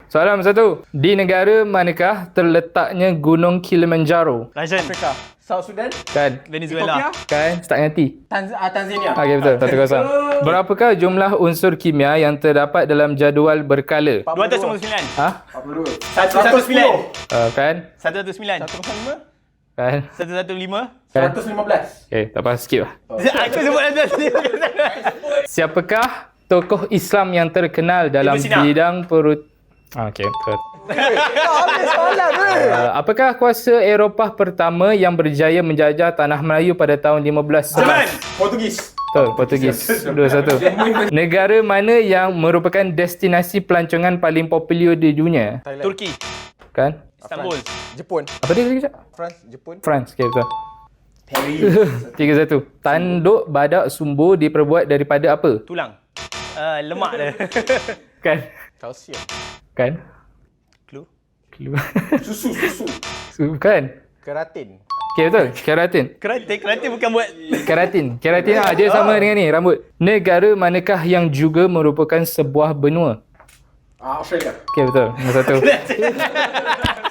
Soalan nombor 1. Di negara manakah terletaknya Gunung Kilimanjaro? Russian. Afrika. South Sudan. Kan? Venezuela. Kan? Start dengan T. Tanzania. Okey, betul. 1-0. Berapakah jumlah unsur kimia yang terdapat dalam jadual berkala? 299. Ha? 42. 119. Kan? 119. 105. Kan? 115. Kan? 115. Okey, tak apa, skip lah. Aku sebut 115. Siapakah tokoh Islam yang terkenal dalam Ibn Sina. bidang Okey, betul. Habis soalan ni. Apakah kuasa Eropah pertama yang berjaya menjajah tanah Melayu pada tahun 1511? Jerman. Portugis. Betul, Portugis. 2-1. Negara mana yang merupakan destinasi pelancongan paling popular di dunia? Thailand. Turki. Kan? Istanbul. Jepun. Apa dia tadi kejap? France. Jepun. France. Okey, betul. Paris. 3-1. Tanduk badak sumbu diperbuat daripada apa? Tulang. Lemak dia. Kan? Kalsium. Kan? Clue. Susu. Kan? Keratin. Okey, betul. Keratin. Keratin bukan buat. Keratin dia sama dengan ni, rambut. Negara manakah yang juga merupakan sebuah benua? Australia. Okey, betul. Nombor 1.